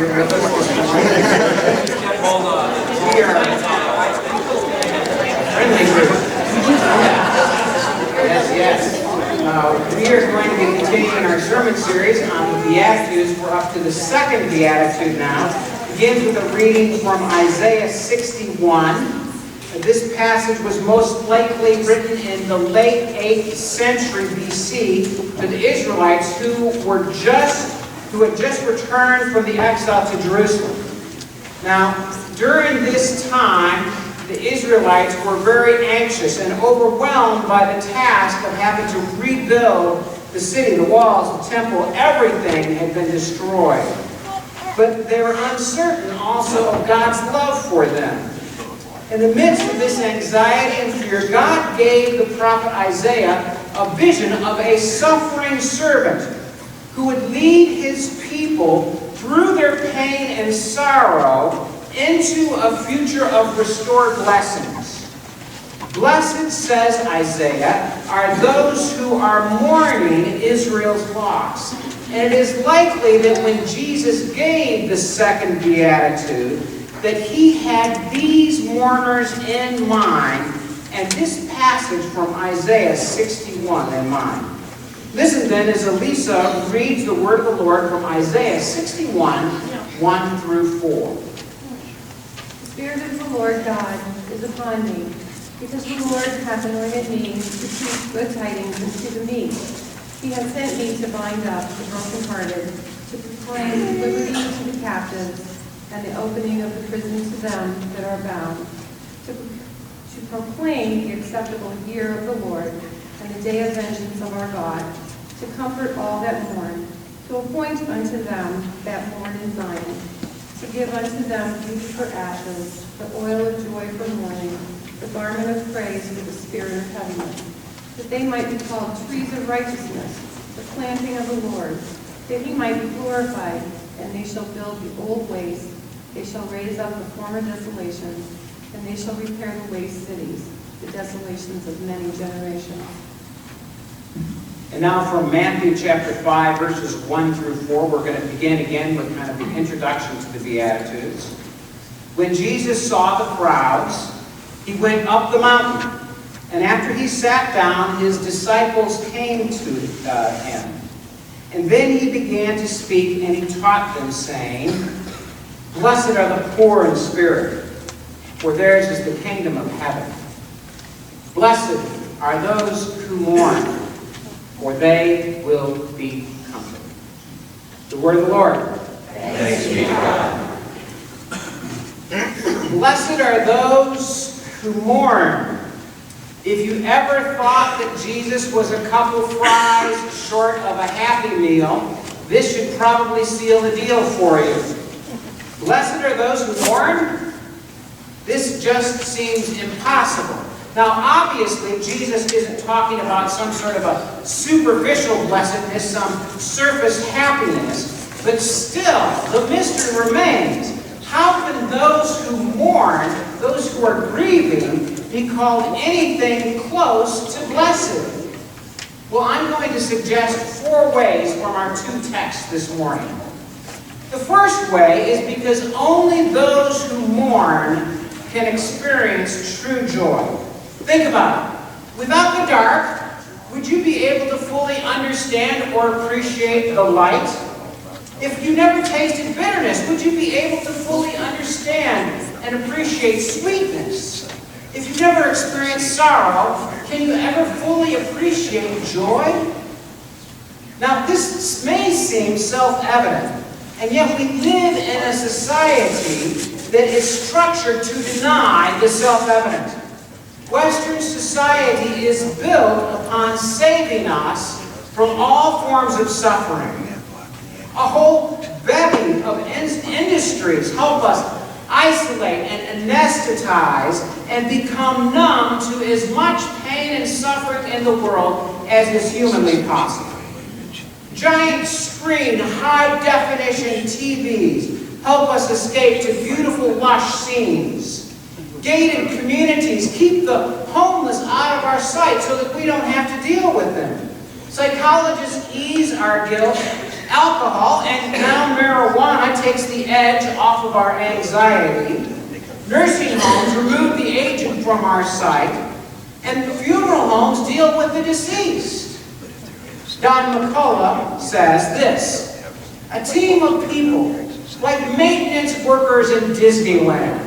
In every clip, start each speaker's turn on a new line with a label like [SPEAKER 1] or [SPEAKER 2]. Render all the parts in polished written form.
[SPEAKER 1] here with us this morning. We are a friendly group. Yes. We are going to be continuing our sermon series on the Beatitudes. We're up to the second Beatitude now. It begins with a reading from Isaiah 61. This passage was most likely written in the late 8th century BC to the Israelites who had just returned from the exile to Jerusalem. Now, during this time, the Israelites were very anxious and overwhelmed by the task of having to rebuild the city, the walls, the temple. Everything had been destroyed. But they were uncertain also of God's love for them. In the midst of this anxiety and fear, God gave the prophet Isaiah a vision of a suffering servant who would lead his people through their pain and sorrow into a future of restored blessings. Blessed, says Isaiah, are those who are mourning Israel's loss. And it is likely that when Jesus gave the second beatitude, that he had these mourners in mind, and this passage from Isaiah 61 in mind. Listen then as Elisa reads the word of the Lord from Isaiah 61, 1 through 4.
[SPEAKER 2] The Spirit of the Lord God is upon me, because the Lord hath anointed me to preach good tidings unto the meek. He hath sent me to bind up the brokenhearted, to proclaim liberty to the captives, and the opening of the prison to them that are bound, to proclaim the acceptable year of the Lord, and the day of vengeance of our God, to comfort all that mourn, to appoint unto them that mourn in Zion, to give unto them beauty for ashes, the oil of joy for mourning, the garment of praise for the spirit of heaviness, that they might be called trees of righteousness, the planting of the Lord, that he might be glorified, and they shall build the old ways. They shall raise up the former desolations, and they shall repair the waste cities, the desolations of many generations.
[SPEAKER 1] And now from Matthew chapter 5, verses 1 through 4, we're going to begin again with kind of the introduction to the Beatitudes. When Jesus saw the crowds, he went up the mountain, and after he sat down, his disciples came to him. And then he began to speak, and he taught them, saying, Blessed are the poor in spirit, for theirs is the kingdom of heaven. Blessed are those who mourn, for they will be comforted. The word of the Lord.
[SPEAKER 3] Thanks be to God.
[SPEAKER 1] Blessed are those who mourn. If you ever thought that Jesus was a couple fries short of a Happy Meal, this should probably seal the deal for you. Blessed are those who mourn? This just seems impossible. Now, obviously, Jesus isn't talking about some sort of a superficial blessedness, some surface happiness, but still, the mystery remains. How can those who mourn, those who are grieving, be called anything close to blessed? Well, I'm going to suggest 4 ways from our 2 texts this morning. The first way is because only those who mourn can experience true joy. Think about it. Without the dark, would you be able to fully understand or appreciate the light? If you never tasted bitterness, would you be able to fully understand and appreciate sweetness? If you've never experienced sorrow, can you ever fully appreciate joy? Now, this may seem self-evident, and yet we live in a society that is structured to deny the self-evident. Western society is built upon saving us from all forms of suffering. A whole bevy of industries help us isolate and anesthetize and become numb to as much pain and suffering in the world as is humanly possible. Giant screen, high-definition TVs help us escape to beautiful, lush scenes. Gated communities keep the homeless out of our sight so that we don't have to deal with them. Psychologists ease our guilt. Alcohol and now marijuana takes the edge off of our anxiety. Nursing homes remove the aged from our sight. And funeral homes deal with the deceased. Don McCullough says this: a team of people, like maintenance workers in Disneyland,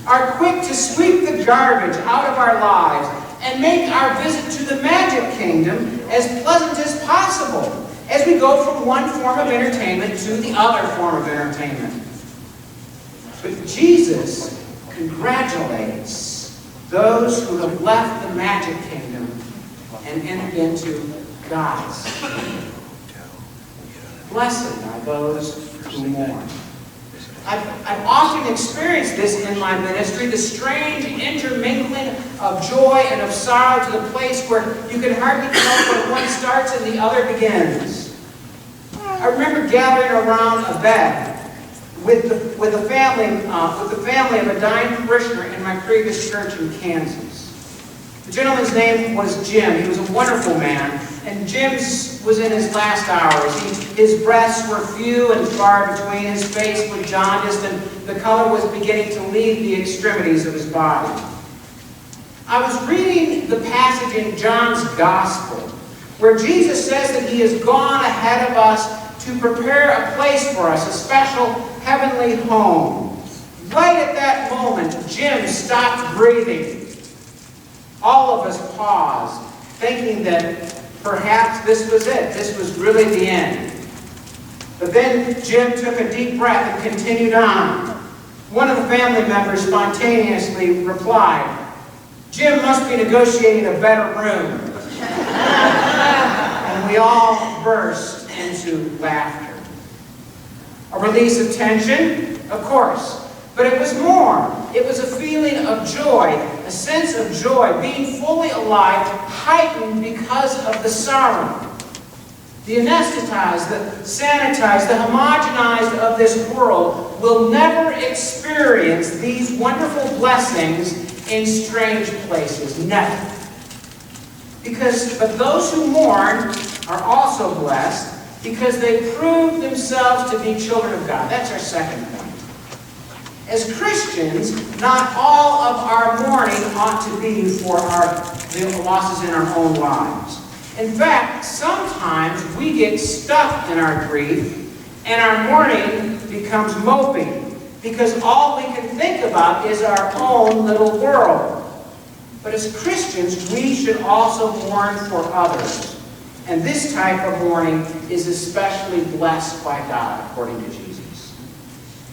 [SPEAKER 1] are quick to sweep the garbage out of our lives and make our visit to the Magic Kingdom as pleasant as possible as we go from one form of entertainment to the other form of entertainment. But Jesus congratulates those who have left the Magic Kingdom and entered into God's kingdom. Blessed are those who mourn. I've often experienced this in my ministry, the strange intermingling of joy and of sorrow to the place where you can hardly tell where one starts and the other begins. I remember gathering around a bed with the family of a dying parishioner in my previous church in Kansas. The gentleman's name was Jim. He was a wonderful man, and Jim was in his last hours. His breaths were few and far between. His face was jaundiced, and the color was beginning to leave the extremities of his body. I was reading the passage in John's Gospel where Jesus says that he has gone ahead of us to prepare a place for us, a special heavenly home. Right at that moment, Jim stopped breathing. All of us paused, thinking that perhaps this was it. This was really the end. But then Jim took a deep breath and continued on. One of the family members spontaneously replied, "Jim must be negotiating a better room." And we all burst into laughter. A release of tension? Of course. But it was more. It was a feeling of joy, a sense of joy, being fully alive, heightened because of the sorrow. The anesthetized, the sanitized, the homogenized of this world will never experience these wonderful blessings in strange places. Never. But those who mourn are also blessed because they prove themselves to be children of God. That's our second point. As Christians, not all of our mourning ought to be for the losses in our own lives. In fact, sometimes we get stuck in our grief and our mourning becomes moping because all we can think about is our own little world. But as Christians, we should also mourn for others. And this type of mourning is especially blessed by God, according to Jesus.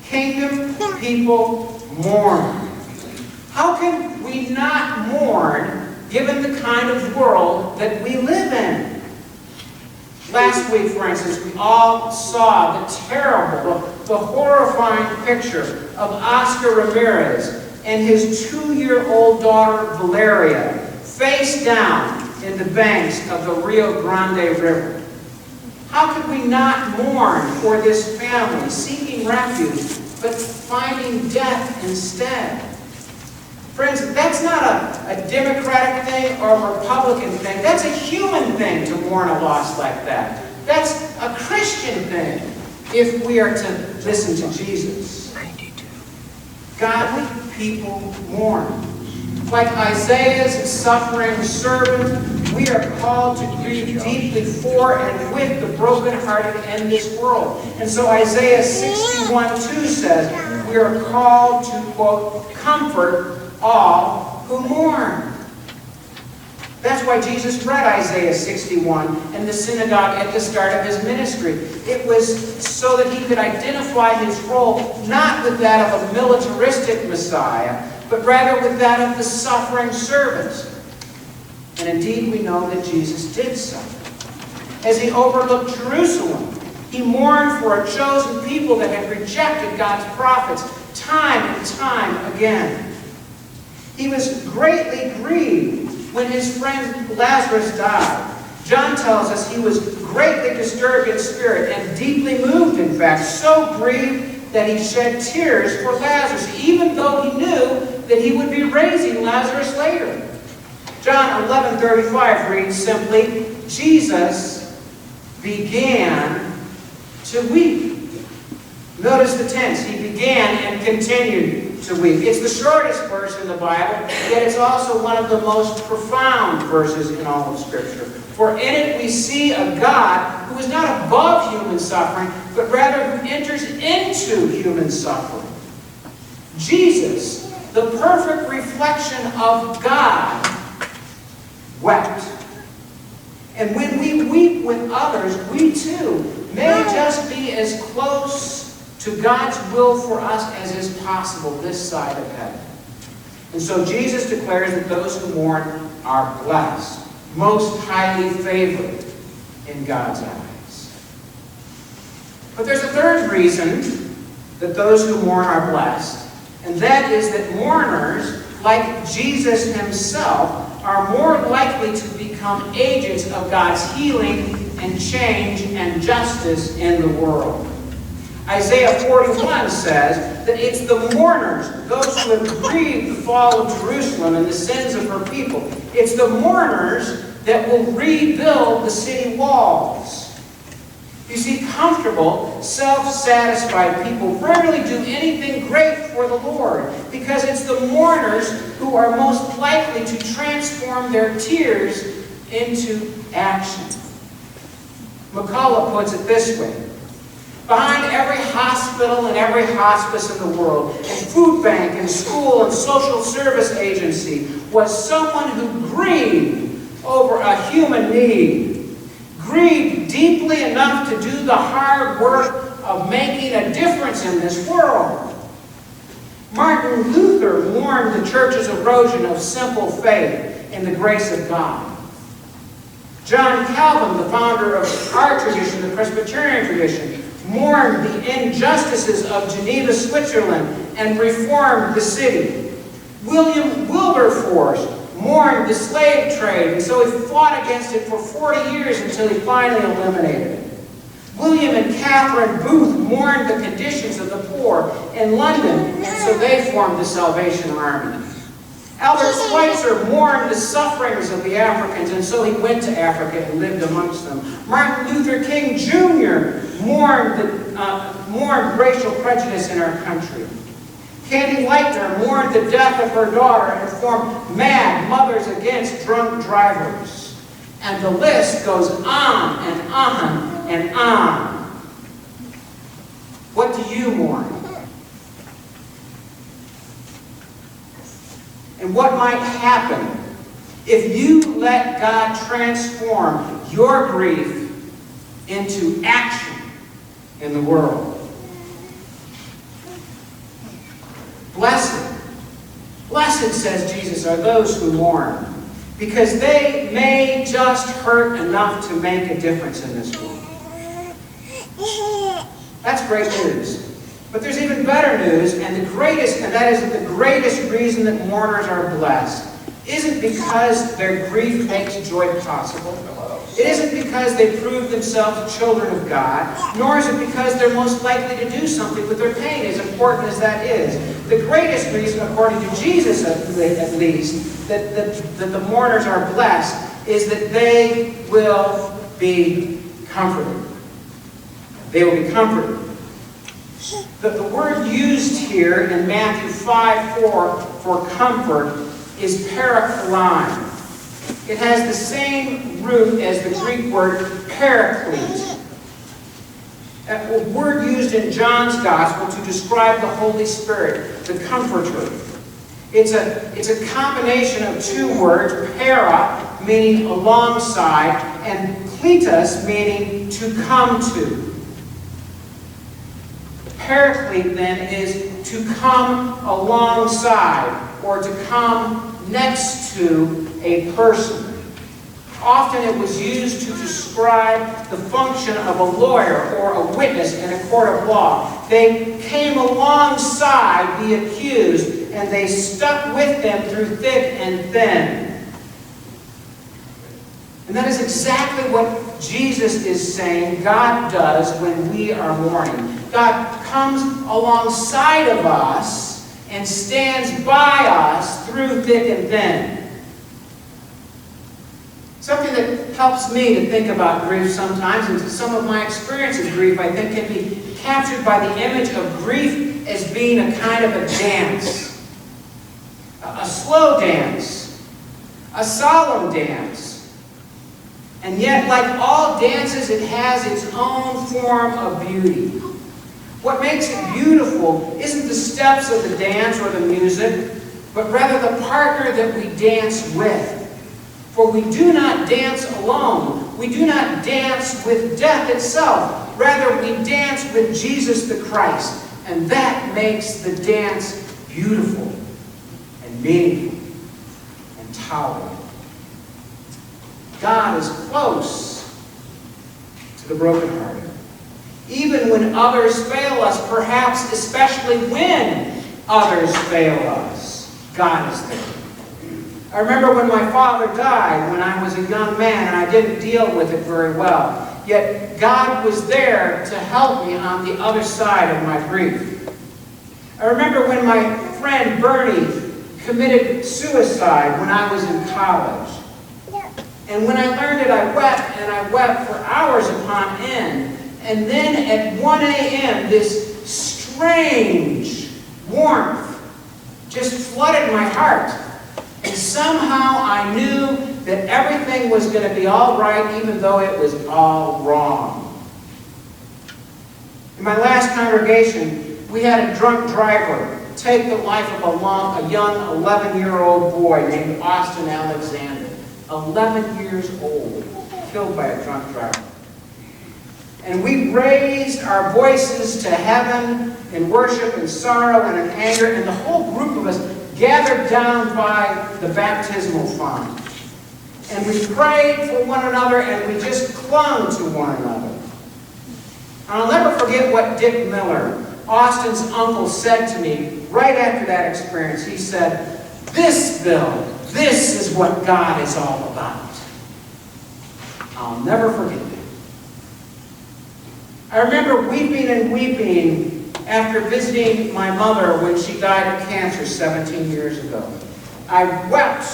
[SPEAKER 1] Kingdom people mourn. How can we not mourn given the kind of world that we live in? Last week, for instance, we all saw the terrible, the horrifying picture of Oscar Ramirez and his 2-year-old daughter, Valeria, face down in the banks of the Rio Grande River. How could we not mourn for this family seeking refuge, but finding death instead? Friends, that's not a Democratic thing or a Republican thing. That's a human thing to mourn a loss like that. That's a Christian thing if we are to listen to Jesus. Godly people mourn. Like Isaiah's suffering servant, we are called to grieve deeply for and with the brokenhearted in this world. And so Isaiah 61:2 says, we are called to, quote, comfort all who mourn. That's why Jesus read Isaiah 61 in the synagogue at the start of his ministry. It was so that he could identify his role not with that of a militaristic Messiah, but rather with that of the suffering servant. And indeed we know that Jesus did suffer. As he overlooked Jerusalem, he mourned for a chosen people that had rejected God's prophets time and time again. He was greatly grieved when his friend Lazarus died. John tells us he was greatly disturbed in spirit and deeply moved, in fact, so grieved that he shed tears for Lazarus, even though he knew that he would be raising Lazarus later. John 11:35 reads simply, Jesus began to weep. Notice the tense. He began and continued to weep. It's the shortest verse in the Bible, yet it's also one of the most profound verses in all of Scripture. For in it we see a God who is not above human suffering, but rather who enters into human suffering. Jesus, the perfect reflection of God, wept. And when we weep with others, we too may just be as close to God's will for us as is possible this side of heaven. And so Jesus declares that those who mourn are blessed, most highly favored in God's eyes. But there's a third reason that those who mourn are blessed, and that is that mourners, like Jesus himself, are more likely to become agents of God's healing and change and justice in the world. Isaiah 41 says that it's the mourners, those who have grieved the fall of Jerusalem and the sins of her people. It's the mourners that will rebuild the city walls. You see, comfortable, self-satisfied people rarely do anything great for the Lord, because it's the mourners who are most likely to transform their tears into action. McCullough puts it this way: behind every hospital and every hospice in the world, and food bank and school and social service agency, was someone who grieved over a human need. Grieved deeply enough to do the hard work of making a difference in this world. Martin Luther mourned the church's erosion of simple faith in the grace of God. John Calvin, the founder of our tradition, the Presbyterian tradition, mourned the injustices of Geneva, Switzerland, and reformed the city. William Wilberforce mourned the slave trade, and so he fought against it for 40 years until he finally eliminated it. William and Catherine Booth mourned the conditions of the poor in London, and so they formed the Salvation Army. Albert Schweitzer mourned the sufferings of the Africans, and so he went to Africa and lived amongst them. Martin Luther King Jr. mourned racial prejudice in our country. Candy Lightner mourned the death of her daughter and formed Mad Mothers Against Drunk Drivers. And the list goes on and on and on. What do you mourn? And what might happen if you let God transform your grief into action in the world? Blessed, says Jesus, are those who mourn, because they may just hurt enough to make a difference in this world. That's great news. But there's even better news, and that is that the greatest reason that mourners are blessed isn't because their grief makes joy possible. It isn't because they prove themselves children of God, nor is it because they're most likely to do something with their pain, as important as that is. The greatest reason, according to Jesus at least, that the mourners are blessed is that they will be comforted. They will be comforted. The word used here in Matthew 5:4 for comfort is paraklein. It has the same root as the Greek word paraclete, a word used in John's Gospel to describe the Holy Spirit, the Comforter. It's a combination of two words, para, meaning alongside, and kletos, meaning to come to. Paraclete, then, is to come alongside or to come next to a person. Often it was used to describe the function of a lawyer or a witness in a court of law. They came alongside the accused and they stuck with them through thick and thin. And that is exactly what Jesus is saying God does when we are mourning. God comes alongside of us and stands by us through thick and thin. Something that helps me to think about grief sometimes, and some of my experience of grief, I think, can be captured by the image of grief as being a kind of a dance, a slow dance, a solemn dance. And yet, like all dances, it has its own form of beauty. What makes it beautiful isn't the steps of the dance or the music, but rather the partner that we dance with. For we do not dance alone. We do not dance with death itself. Rather, we dance with Jesus the Christ. And that makes the dance beautiful and meaningful and tolerant. God is close to the brokenhearted. Even when others fail us, perhaps especially when others fail us, God is there. I remember when my father died when I was a young man and I didn't deal with it very well. Yet God was there to help me on the other side of my grief. I remember when my friend Bernie committed suicide when I was in college. And when I learned it, I wept, and I wept for hours upon end. And then at 1 a.m., this strange warmth just flooded my heart. And somehow I knew that everything was going to be all right, even though it was all wrong. In my last congregation, we had a drunk driver take the life of a young 11-year-old boy named Austin Alexander. 11 years old, killed by a drunk driver. And we raised our voices to heaven in worship and sorrow and in anger, and the whole group of us gathered down by the baptismal font. And we prayed for one another, and we just clung to one another. And I'll never forget what Dick Miller, Austin's uncle, said to me right after that experience. He said, "This, Bill, this is what God is all about." I'll never forget that. I remember weeping and weeping after visiting my mother when she died of cancer 17 years ago. I wept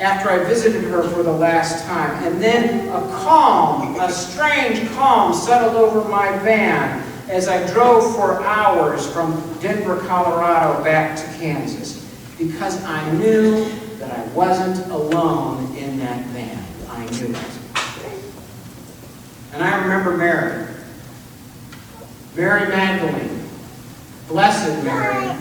[SPEAKER 1] after I visited her for the last time. And then a strange calm settled over my van as I drove for hours from Denver, Colorado back to Kansas. Because I knew that I wasn't alone in that van. I knew it. And I remember Mary. Mary Magdalene. Blessed Mary.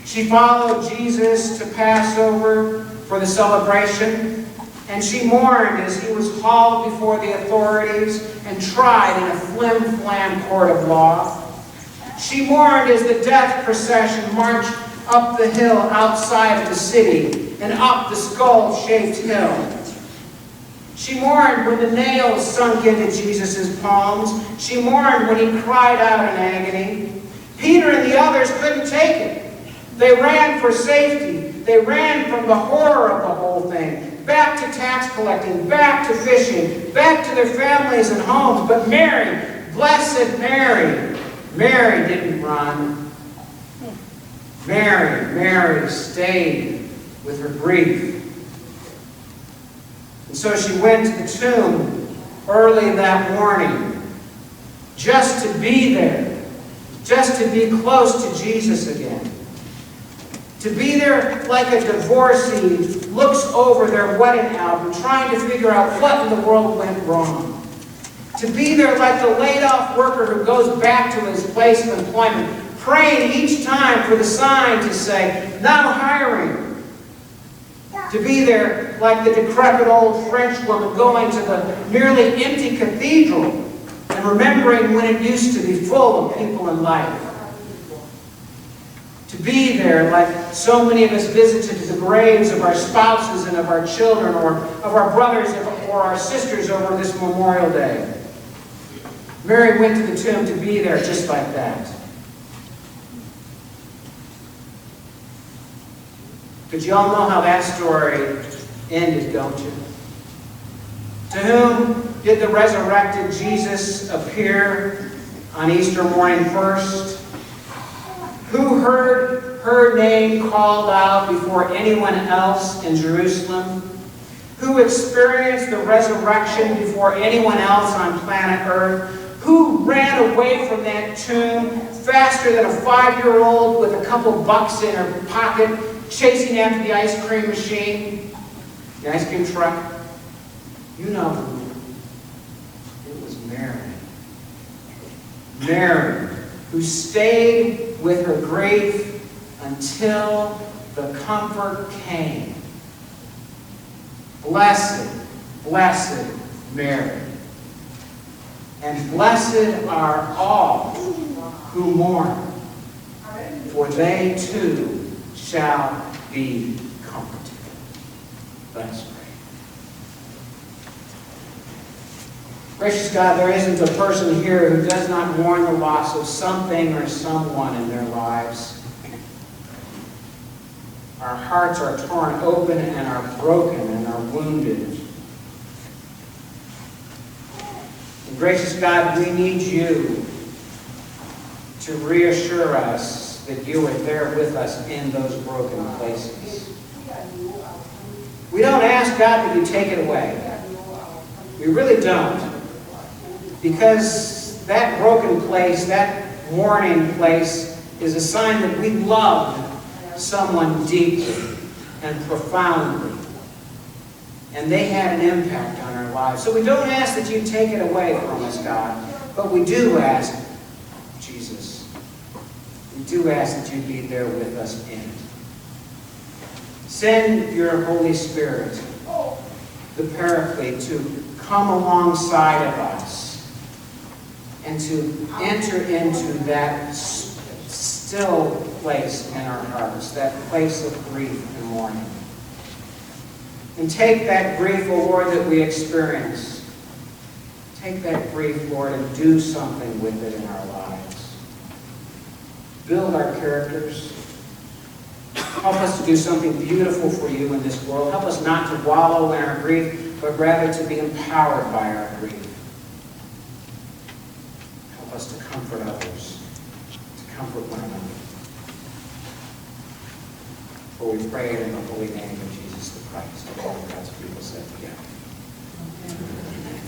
[SPEAKER 1] She followed Jesus to Passover for the celebration, and she mourned as he was hauled before the authorities and tried in a flim-flam court of law. She mourned as the death procession marched up the hill outside of the city and up the skull-shaped hill. She mourned when the nails sunk into Jesus' palms. She mourned when he cried out in agony. Peter and the others couldn't take it. They ran for safety. They ran from the horror of the whole thing. Back to tax collecting, back to fishing, back to their families and homes. But Mary, blessed Mary, Mary didn't run. Mary stayed with her grief. And so she went to the tomb early that morning just to be there, just to be close to Jesus again. To be there like a divorcee looks over their wedding album trying to figure out what in the world went wrong. To be there like the laid-off worker who goes back to his place of employment, praying each time for the sign to say, "Now hiring." To be there like the decrepit old French woman going to the nearly empty cathedral and remembering when it used to be full of people and life. To be there like so many of us visited the graves of our spouses and of our children, or of our brothers or our sisters over this Memorial Day. Mary went to the tomb to be there just like that. But you all know how that story ended, don't you? To whom did the resurrected Jesus appear on Easter morning first? Who heard her name called out before anyone else in Jerusalem? Who experienced the resurrection before anyone else on planet Earth? Who ran away from that tomb faster than a 5-year-old with a couple bucks in her pocket, chasing after the ice cream machine, the ice cream truck? You know who. It was Mary. Mary, who stayed with her grief until the comfort came. Blessed, blessed Mary. And blessed are all who mourn, for they too shall be comforted. Let us pray. Gracious God, there isn't a person here who does not mourn the loss of something or someone in their lives. Our hearts are torn open and are broken and are wounded. And gracious God, we need you to reassure us that you are there with us in those broken places. We don't ask God that you take it away. We really don't. Because that broken place, that mourning place, is a sign that we loved someone deeply and profoundly. And they had an impact on our lives. So we don't ask that you take it away from us, God. But we do ask, Jesus, we do ask that you be there with us in it. Send your Holy Spirit, the Paraclete, to come alongside of us and to enter into that still place in our hearts, that place of grief and mourning. And take that grief, O Lord, that we experience. Take that grief, Lord, and do something with it in our lives. Build our characters. Help us to do something beautiful for you in this world. Help us not to wallow in our grief, but rather to be empowered by our grief. Help us to comfort others, to comfort one another. For we pray it in the holy name of Jesus the Christ. All of God's people said together. Amen.